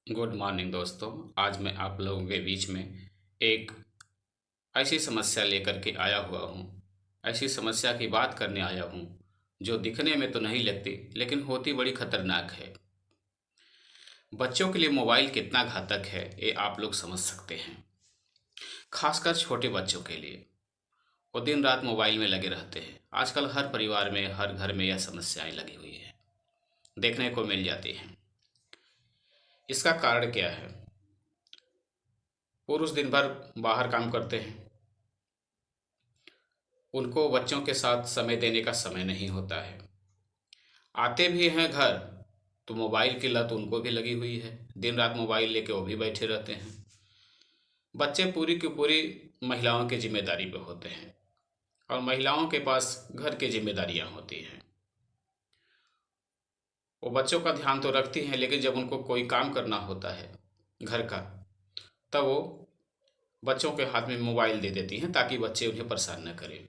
Good morning दोस्तों। आज मैं आप लोगों के बीच में एक ऐसी समस्या लेकर के आया हुआ हूँ। ऐसी समस्या की बात करने आया हूँ जो दिखने में तो नहीं लगती लेकिन होती बड़ी खतरनाक है। बच्चों के लिए मोबाइल कितना घातक है ये आप लोग समझ सकते हैं। खासकर छोटे बच्चों के लिए वो दिन रात मोबाइल में लगे रहते हैं। आजकल हर परिवार में हर घर में यह समस्याएं लगी हुई है, देखने को मिल जाती हैं। इसका कारण क्या है? पुरुष दिन भर बाहर काम करते हैं, उनको बच्चों के साथ समय देने का समय नहीं होता है। आते भी हैं घर तो मोबाइल की लत उनको भी लगी हुई है, दिन रात मोबाइल लेके वो भी बैठे रहते हैं। बच्चे पूरी की पूरी महिलाओं की जिम्मेदारी पे होते हैं और महिलाओं के पास घर की जिम्मेदारियां होती हैं। वो बच्चों का ध्यान तो रखती हैं लेकिन जब उनको कोई काम करना होता है घर का, तब वो बच्चों के हाथ में मोबाइल दे देती हैं ताकि बच्चे उन्हें परेशान न करें।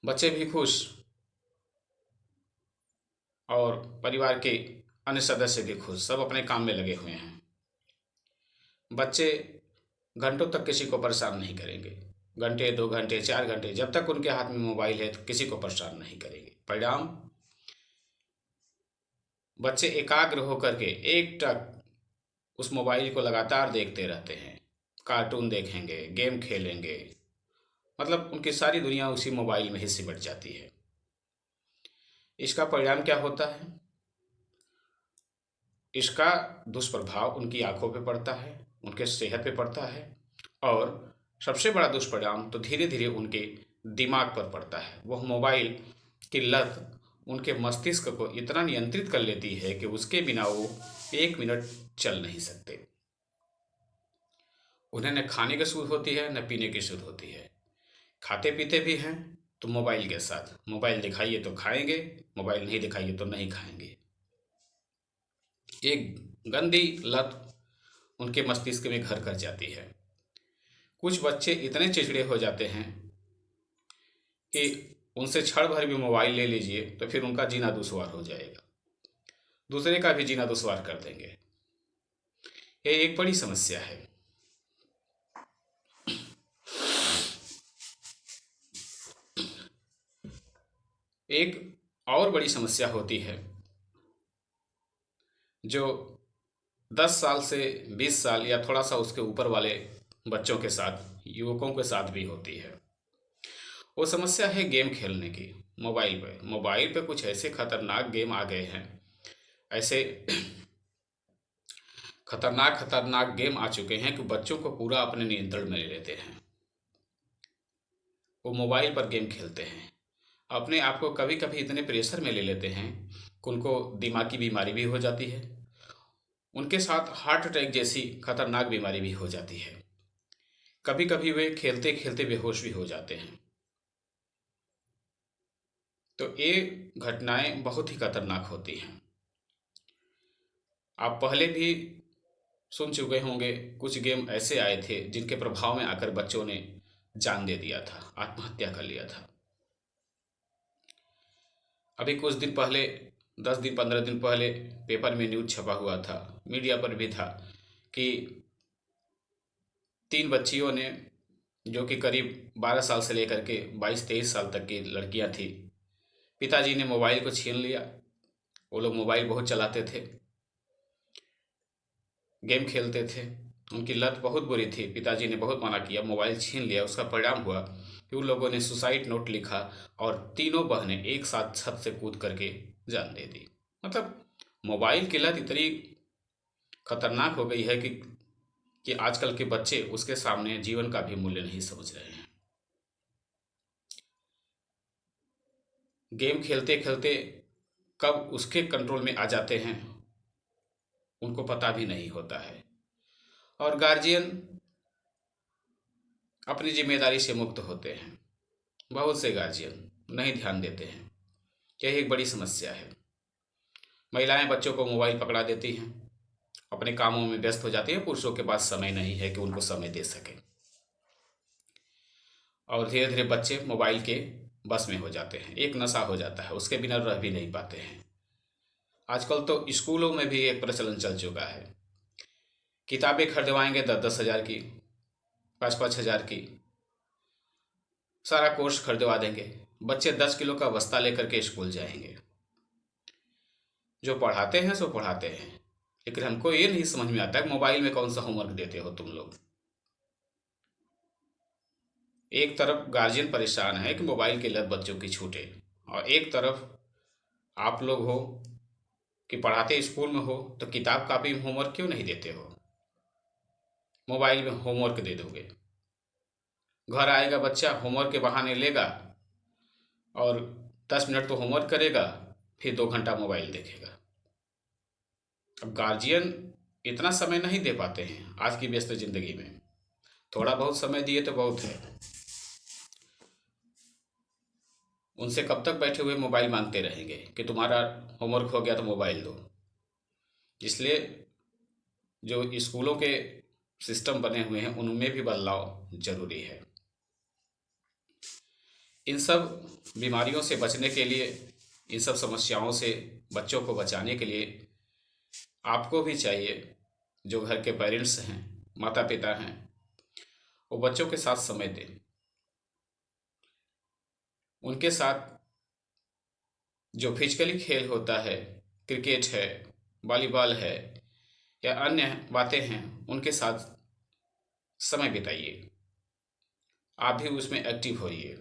बच्चे भी खुश और परिवार के अन्य सदस्य भी खुश, सब अपने काम में लगे हुए हैं। बच्चे घंटों तक किसी को परेशान नहीं करेंगे, घंटे 2 घंटे 4 घंटे, जब तक उनके हाथ में मोबाइल है तो किसी को परेशान नहीं करेंगे। परिणाम, बच्चे एकाग्र होकर के एक टक उस मोबाइल को लगातार देखते रहते हैं। कार्टून देखेंगे, गेम खेलेंगे, मतलब उनकी सारी दुनिया उसी मोबाइल में ही सिमट जाती है। इसका परिणाम क्या होता है? इसका दुष्प्रभाव उनकी आंखों पे पड़ता है, उनके सेहत पे पड़ता है और सबसे बड़ा दुष्परिणाम तो धीरे धीरे उनके दिमाग पर पड़ता है। वह मोबाइल की लत उनके मस्तिष्क को इतना नियंत्रित कर लेती है कि उसके बिना वो 1 मिनट चल नहीं सकते। उन्हें न खाने की सूझ होती है न पीने की सूझ होती है। खाते पीते भी हैं तो मोबाइल के साथ, मोबाइल दिखाइए तो खाएंगे, मोबाइल नहीं दिखाइए तो नहीं खाएंगे। एक गंदी लत उनके मस्तिष्क में घर कर जाती है। कुछ बच्चे इतने चिड़चिड़े हो जाते हैं कि उनसे क्षण भर भी मोबाइल ले लीजिए तो फिर उनका जीना दुश्वार हो जाएगा, दूसरे का भी जीना दुश्वार कर देंगे। ये एक बड़ी समस्या है। एक और बड़ी समस्या होती है जो 10 साल से 20 साल या थोड़ा सा उसके ऊपर वाले बच्चों के साथ, युवकों के साथ भी होती है। वो समस्या है गेम खेलने की। मोबाइल पे कुछ ऐसे खतरनाक गेम आ गए हैं, ऐसे खतरनाक खतरनाक गेम आ चुके हैं कि बच्चों को पूरा अपने नियंत्रण में ले लेते हैं। वो मोबाइल पर गेम खेलते हैं, अपने आप को कभी कभी इतने प्रेशर में ले लेते हैं कि उनको दिमागी बीमारी भी हो जाती है। उनके साथ हार्ट अटैक जैसी खतरनाक बीमारी भी हो जाती है। कभी कभी वे खेलते खेलते बेहोश भी हो जाते हैं। तो ये घटनाएं बहुत ही खतरनाक होती हैं। आप पहले भी सुन चुके होंगे, कुछ गेम ऐसे आए थे जिनके प्रभाव में आकर बच्चों ने जान दे दिया था, आत्महत्या कर लिया था। अभी कुछ दिन पहले, 10 दिन 15 दिन पहले पेपर में न्यूज़ छपा हुआ था, मीडिया पर भी था कि 3 बच्चियों ने, जो कि करीब 12 साल से लेकर के 22-23 साल तक की लड़कियां थी, पिताजी ने मोबाइल को छीन लिया। वो लोग मोबाइल बहुत चलाते थे, गेम खेलते थे, उनकी लत बहुत बुरी थी। पिताजी ने बहुत मना किया, मोबाइल छीन लिया। उसका परिणाम हुआ कि उन लोगों ने सुसाइड नोट लिखा और तीनों बहनें एक साथ छत से कूद करके जान दे दी। मतलब मोबाइल की लत इतनी खतरनाक हो गई है कि आजकल के बच्चे उसके सामने जीवन का भी मूल्य नहीं समझ रहे हैं। गेम खेलते खेलते कब उसके कंट्रोल में आ जाते हैं उनको पता भी नहीं होता है। और गार्जियन अपनी जिम्मेदारी से मुक्त होते हैं। बहुत से गार्जियन नहीं ध्यान देते हैं। यही एक बड़ी समस्या है। महिलाएं बच्चों को मोबाइल पकड़ा देती हैं, अपने कामों में व्यस्त हो जाती हैं, पुरुषों के पास समय नहीं है कि उनको समय दे सके। और धीरे धीरे बच्चे मोबाइल के बस में हो जाते हैं, एक नशा हो जाता है, उसके बिना रह भी नहीं पाते हैं। आजकल तो स्कूलों में भी एक प्रचलन चल चुका है। किताबें खरीदवाएंगे 10-10 हज़ार की, 5-5 हज़ार की, सारा कोर्स खरीदवा देंगे। बच्चे 10 किलो का बस्ता लेकर के स्कूल जाएंगे। जो पढ़ाते हैं सो पढ़ाते हैं, लेकिन हमको ये नहीं समझ में आता कि मोबाइल में कौन सा होमवर्क देते हो तुम लोग। एक तरफ गार्जियन परेशान है कि मोबाइल की लत बच्चों की छूटे, और एक तरफ आप लोग हो कि पढ़ाते स्कूल में हो तो किताब कापी में होमवर्क क्यों नहीं देते हो, मोबाइल में होमवर्क दे दोगे। घर आएगा बच्चा, होमवर्क के बहाने लेगा और 10 मिनट तो होमवर्क करेगा, फिर 2 घंटा मोबाइल देखेगा। अब गार्जियन इतना समय नहीं दे पाते हैं आज की व्यस्त जिंदगी में। थोड़ा बहुत समय दिए तो बहुत है। उनसे कब तक बैठे हुए मोबाइल मांगते रहेंगे कि तुम्हारा होमवर्क हो गया तो मोबाइल दो। इसलिए जो स्कूलों के सिस्टम बने हुए हैं उनमें भी बदलाव जरूरी है। इन सब बीमारियों से बचने के लिए, इन सब समस्याओं से बच्चों को बचाने के लिए आपको भी चाहिए, जो घर के पेरेंट्स हैं, माता पिता हैं, वो बच्चों के साथ समय दें। उनके साथ जो फिजिकली खेल होता है, क्रिकेट है, वॉलीबॉल है या अन्य बातें हैं, उनके साथ समय बिताइए। आप भी उसमें एक्टिव होइए।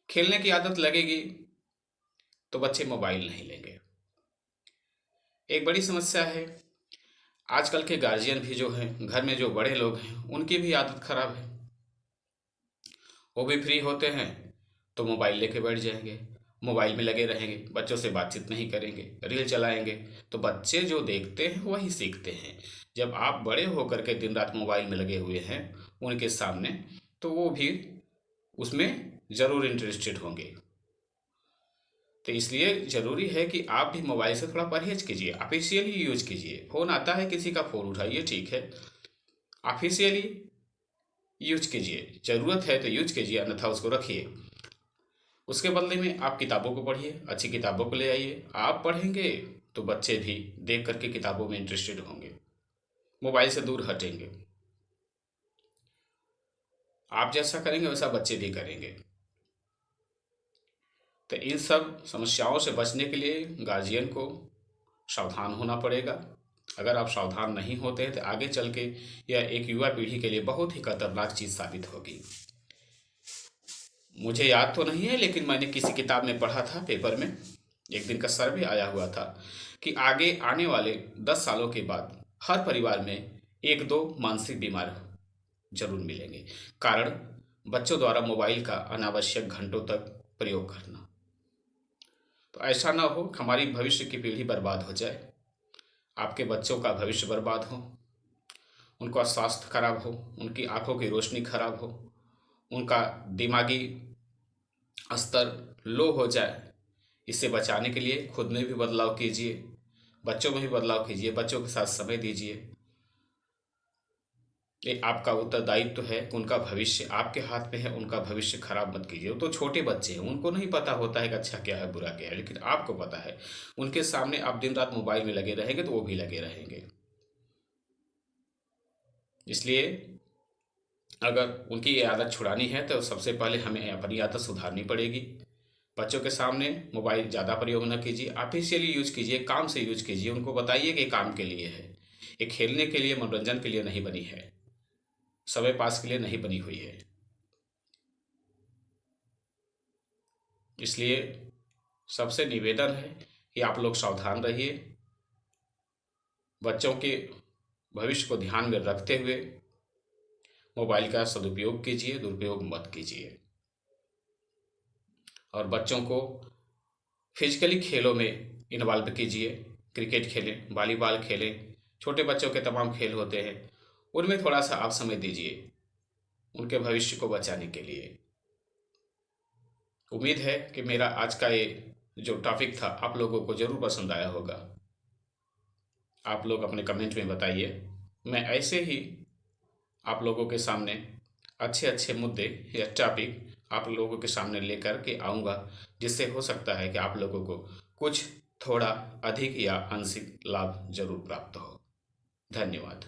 खेलने की आदत लगेगी तो बच्चे मोबाइल नहीं लेंगे। एक बड़ी समस्या है, आजकल के गार्जियन भी जो हैं, घर में जो बड़े लोग हैं, उनकी भी आदत खराब है। वो भी फ्री होते हैं तो मोबाइल लेके बैठ जाएंगे, मोबाइल में लगे रहेंगे, बच्चों से बातचीत नहीं करेंगे, रील चलाएंगे। तो बच्चे जो देखते हैं वही सीखते हैं। जब आप बड़े होकर के दिन रात मोबाइल में लगे हुए हैं उनके सामने, तो वो भी उसमें ज़रूर इंटरेस्टेड होंगे। तो इसलिए ज़रूरी है कि आप भी मोबाइल से थोड़ा परहेज कीजिए, ऑफिशियली यूज कीजिए। फ़ोन आता है किसी का, फ़ोन उठाइए, ठीक है, ऑफिशियली यूज कीजिए। ज़रूरत है तो यूज कीजिए, अन्यथा उसको रखिए। उसके बदले में आप किताबों को पढ़िए, अच्छी किताबों को ले आइए। आप पढ़ेंगे तो बच्चे भी देख करके किताबों में इंटरेस्टेड होंगे, मोबाइल से दूर हटेंगे। आप जैसा करेंगे वैसा बच्चे भी करेंगे। तो इन सब समस्याओं से बचने के लिए गार्जियन को सावधान होना पड़ेगा। अगर आप सावधान नहीं होते हैं तो आगे चल के यह एक युवा पीढ़ी के लिए बहुत ही खतरनाक चीज़ साबित होगी। मुझे याद तो नहीं है, लेकिन मैंने किसी किताब में पढ़ा था, पेपर में एक दिन का सर्वे आया हुआ था कि आगे आने वाले 10 सालों के बाद हर परिवार में 1-2 मानसिक बीमार जरूर मिलेंगे। कारण बच्चों द्वारा मोबाइल का अनावश्यक घंटों तक प्रयोग करना। तो ऐसा ना हो कि हमारी भविष्य की पीढ़ी बर्बाद हो जाए, आपके बच्चों का भविष्य बर्बाद हो, उनका स्वास्थ्य खराब हो, उनकी आंखों की रोशनी खराब हो, उनका दिमागी स्तर लो हो जाए। इससे बचाने के लिए खुद में भी बदलाव कीजिए, बच्चों में भी बदलाव कीजिए, बच्चों के साथ समय दीजिए। ये आपका उत्तरदायित्व है कि उनका भविष्य आपके हाथ में है, उनका भविष्य खराब मत कीजिए। वो तो छोटे बच्चे हैं, उनको नहीं पता होता है कि अच्छा क्या है बुरा क्या है, लेकिन आपको पता है। उनके सामने आप दिन रात मोबाइल में लगे रहेंगे तो वो भी लगे रहेंगे। इसलिए अगर उनकी ये आदत छुड़ानी है तो सबसे पहले हमें अपनी आदत सुधारनी पड़ेगी। बच्चों के सामने मोबाइल ज़्यादा प्रयोग न कीजिए, ऑफिशियली यूज कीजिए, काम से यूज कीजिए। उनको बताइए कि काम के लिए है, ये खेलने के लिए, मनोरंजन के लिए नहीं बनी है, समय पास के लिए नहीं बनी हुई है। इसलिए सबसे निवेदन है कि आप लोग सावधान रहिए, बच्चों के भविष्य को ध्यान में रखते हुए मोबाइल का सदुपयोग कीजिए, दुरुपयोग मत कीजिए। और बच्चों को फिजिकली खेलों में इन्वॉल्व कीजिए, क्रिकेट खेलें, वॉलीबॉल खेलें, छोटे बच्चों के तमाम खेल होते हैं, उनमें थोड़ा सा आप समय दीजिए उनके भविष्य को बचाने के लिए। उम्मीद है कि मेरा आज का ये जो टॉपिक था आप लोगों को ज़रूर पसंद आया होगा। आप लोग अपने कमेंट में बताइए। मैं ऐसे ही आप लोगों के सामने अच्छे अच्छे मुद्दे या टॉपिक आप लोगों के सामने लेकर के आऊँगा, जिससे हो सकता है कि आप लोगों को कुछ थोड़ा अधिक या आंशिक लाभ जरूर प्राप्त हो। धन्यवाद।